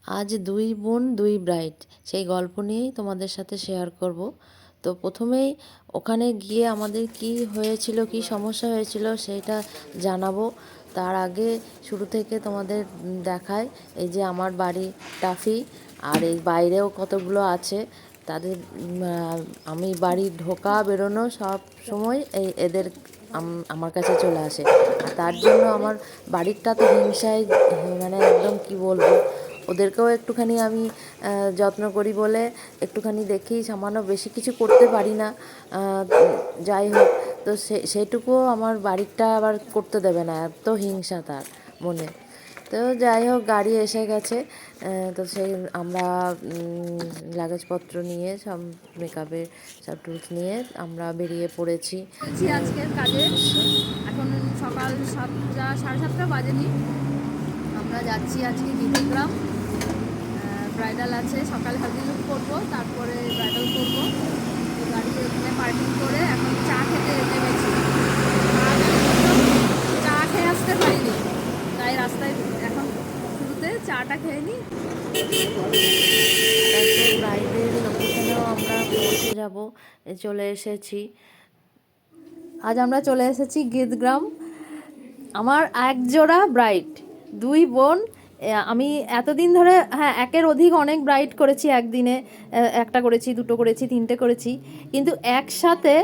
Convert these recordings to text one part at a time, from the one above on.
আজ দুই বোন দুই ব্রাইড সেই গল্প নিয়েই তোমাদের সাথে শেয়ার করব। তো প্রথমেই ওখানে গিয়ে আমাদের কি হয়েছিল, কি সমস্যা হয়েছিল সেইটা জানাবো। তার আগে শুরু থেকে তোমাদের দেখায় এই যে আমার বাড়ি টাফি, আর এই বাইরেও কতগুলো আছে তাদের। আমি বাড়ি ঢোকা বেরোনো সব সময় এদের আমার কাছে চলে আসে। আর তার জন্য আমার বাড়িরটা তো হিংসায়, মানে একদম কি বলবো, ওদেরকেও একটুখানি আমি যত্ন করি বলে একটুখানি দেখি, সামান্য বেশি কিছু করতে পারি না। যাই হোক, তো সেটুকুও আমার বাড়িরটা আবার করতে দেবে না, এত হিংসা তার মনে। তো যাই হোক, গাড়ি এসে গেছে। তো সেই আমরা লাগেজপত্র নিয়ে সব, মেকআপের সব টুলস নিয়ে আমরা বেরিয়ে পড়েছি। বলছি আজকের কাজে এখন সকাল 7টা, 7:30 বাজেনি। আমরা যাচ্ছি আজকে গিরিগ্রাম। ব্রাইডাল আছে, সকালে হালদি লুক করবো, তারপরে ব্রাইডাল করবো। তো গাড়ি এখানে পার্কিং করে এখন চা খেতে নেমেছি। চা খেয়ে আসতে পারিনি, তাই রাস্তায় এখন শুরুতে চাটা খেয়ে নিই। তারপর ব্রাইডের লোকেশনেও আমরা পৌঁছে যাব, চলে এসেছি। আজ আমরা চলে এসেছি গিরিগ্রাম। আমার এক জোড়া ব্রাইড, দুই বোন। আমি এতদিন ধরে, হ্যাঁ, একের অধিক অনেক ব্রাইড করেছি একদিনে। একটা করেছি, দুটো করেছি, তিনটে করেছি, কিন্তু একসাথে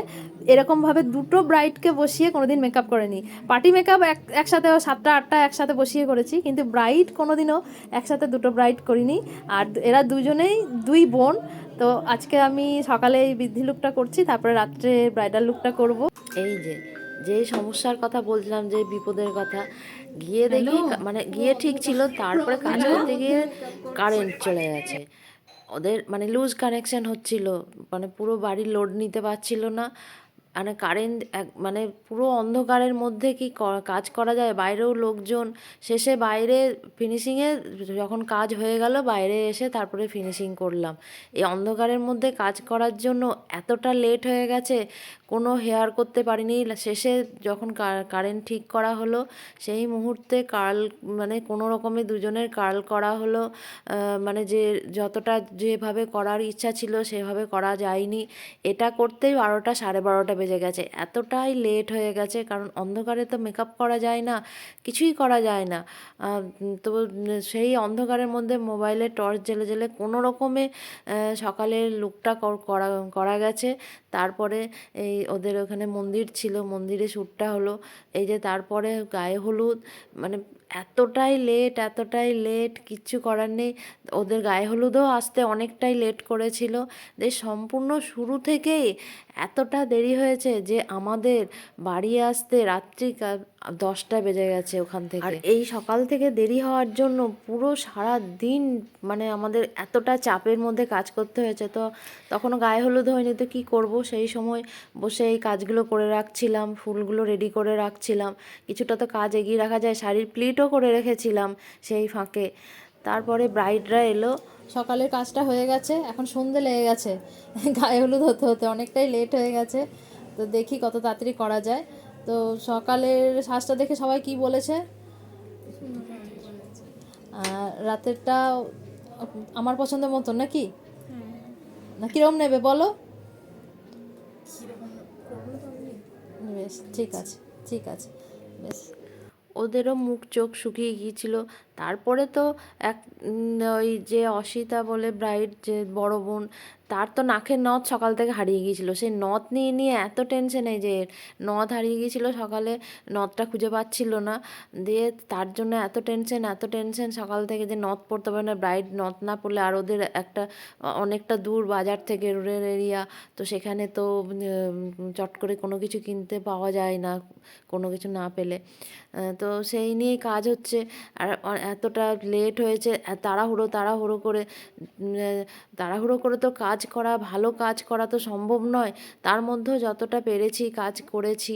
এরকমভাবে দুটো ব্রাইডকে বসিয়ে কোনোদিন মেকআপ করেনি। পার্টি মেকআপ একসাথে 7টা 8টা একসাথে বসিয়ে করেছি, কিন্তু ব্রাইড কোনোদিনও একসাথে দুটো ব্রাইড করিনি। আর এরা দুজনেই দুই বোন। তো আজকে আমি সকালে এই বৃদ্ধি লুকটা করছি, তারপরে রাত্রে ব্রাইডাল লুকটা করব। এই যে যে সমস্যার কথা বলছিলাম, যে বিপদের কথা, গিয়ে দেখি মানে গিয়ে ঠিক ছিল, তারপরে কাজ করতে গিয়ে কারেন্ট চলে গেছে। ওদের মানে লুজ কানেকশন হচ্ছিল, মানে পুরো বাড়ি লোড নিতে পারছিল না। মানে কারেন্ট মানে পুরো অন্ধকারের মধ্যে কি কাজ করা যায়, বাইরেও লোকজন। শেষে বাইরে ফিনিশিংয়ে যখন কাজ হয়ে গেল, বাইরে এসে তারপরে ফিনিশিং করলাম। এই অন্ধকারের মধ্যে কাজ করার জন্য এতটা লেট হয়ে গেছে, কোনো হেয়ার করতে পারিনি। শেষে যখন কারেন্ট ঠিক করা হলো, সেই মুহূর্তে কার্ল, মানে কোনো রকমে দুজনের কার্ল করা হলো। মানে যে যতটা যেভাবে করার ইচ্ছা ছিল সেভাবে করা যায়নি। এটা করতেই 12টা 12:30 বেজে গেছে, এতটাই লেট হয়ে গেছে। কারণ অন্ধকারে তো মেকআপ করা যায় না, কিছুই করা যায় না। তো সেই অন্ধকারের মধ্যে মোবাইলে টর্চ জ্বেলে জ্বেলে কোনো রকমে সকালের লুকটা করা করা গেছে। তারপরে এই ওদের ওখানে মন্দির ছিল, মন্দিরে শ্যুটটা হলো। এই যে তারপরে গায়ে হলুদ, মানে এতটাই লেট, এতটাই লেট, কিচ্ছু করার নেই। ওদের গায়ে হলুদও আসতে অনেকটাই লেট করেছিল। যে সম্পূর্ণ শুরু থেকেই এতটা দেরি হয়েছে যে আমাদের বাড়ি আসতে রাত্রি 10টা বেজে গেছে ওখান থেকে। আর এই সকাল থেকে দেরি হওয়ার জন্য পুরো সারা দিন মানে আমাদের এতটা চাপের মধ্যে কাজ করতে হয়েছে। তো তখনও গায়ে হলুদ হয়নি, তো কী করবো, সেই সময় বসে এই কাজগুলো করে রাখছিলাম, ফুলগুলো রেডি করে রাখছিলাম। কিছুটা তো কাজ এগিয়ে রাখা যায়, শাড়ির প্লিটও করে রেখেছিলাম সেই ফাঁকে। তারপরে ব্রাইডরা এলো। সকালের কাজটা হয়ে গেছে, এখন সন্ধে লেগে গেছে। গায়ে হলুদ হতে হতে অনেকটাই লেট হয়ে গেছে। তো দেখি কত তাড়াতাড়ি করা যায়। তো সকালের সাজটা দেখে সবাই কি বলেছে? রাতেরটা আমার পছন্দের মতন নাকি, না কিরম নেবে বলো? বেশ, ঠিক আছে, ঠিক আছে, বেশ। ওদেরও মুখ চোখ শুকিয়ে গিয়েছিল। তারপরে তো এক ওই যে অসিতা বলে ব্রাইড, যে বড় বোন, তার তো নাকের নথ সকাল থেকে হারিয়ে গিয়েছিল। সেই নথ নিয়ে নিয়ে এত টেনশন, এই যে নথ হারিয়ে গিয়েছিল সকালে, নথটা খুঁজে পাচ্ছিল না। দিয়ে তার জন্য এত টেনশন, এত টেনশন সকাল থেকে, যে নথ পড়তে পারে না। ব্রাইড নথ না পড়লে, আর ওদের একটা অনেকটা দূর বাজার থেকে, রুরাল এরিয়া, তো সেখানে তো চট করে কোনো কিছু কিনতে পাওয়া যায় না, কোনো কিছু না পেলে। তো সেই নিয়েই কাজ হচ্ছে। আর এতটা লেট হয়েছে, তাড়াহুড়ো তাড়াহুড়ো করে, তাড়াহুড়ো করে তো কাজ করা, ভালো কাজ করা তো সম্ভব নয়। তার মধ্যেও যতটা পেরেছি কাজ করেছি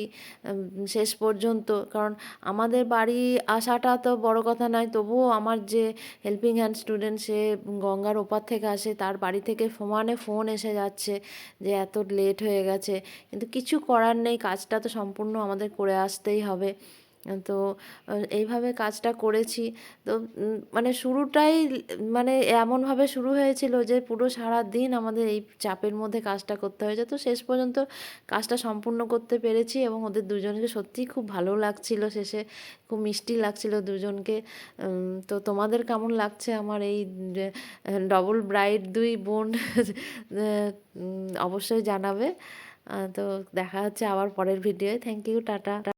শেষ পর্যন্ত। কারণ আমাদের বাড়ি আসাটা তো বড় কথা নয়, তবুও আমার যে হেল্পিং হ্যান্ড স্টুডেন্ট, সে গঙ্গার ওপার থেকে আসে, তার বাড়ি থেকে সমানে ফোন এসে যাচ্ছে যে এত লেট হয়ে গেছে। কিন্তু কিছু করার নেই, কাজটা তো সম্পূর্ণ আমাদের করে আসতেই হবে। তো এইভাবে কাজটা করেছি। তো মানে শুরুটাই মানে এমনভাবে শুরু হয়েছিল যে পুরো সারাদিন আমাদের এই চাপের মধ্যে কাজটা করতে হয়েছে। তো শেষ পর্যন্ত কাজটা সম্পূর্ণ করতে পেরেছি এবং ওদের দুজনকে সত্যিই খুব ভালো লাগছিল শেষে, খুব মিষ্টি লাগছিল দুজনকে। তো তোমাদের কেমন লাগছে আমার এই ডবল ব্রাইড 2 বোন অবশ্যই জানাবে। তো দেখা হচ্ছে আবার পরের ভিডিওয়। Thank you, tata.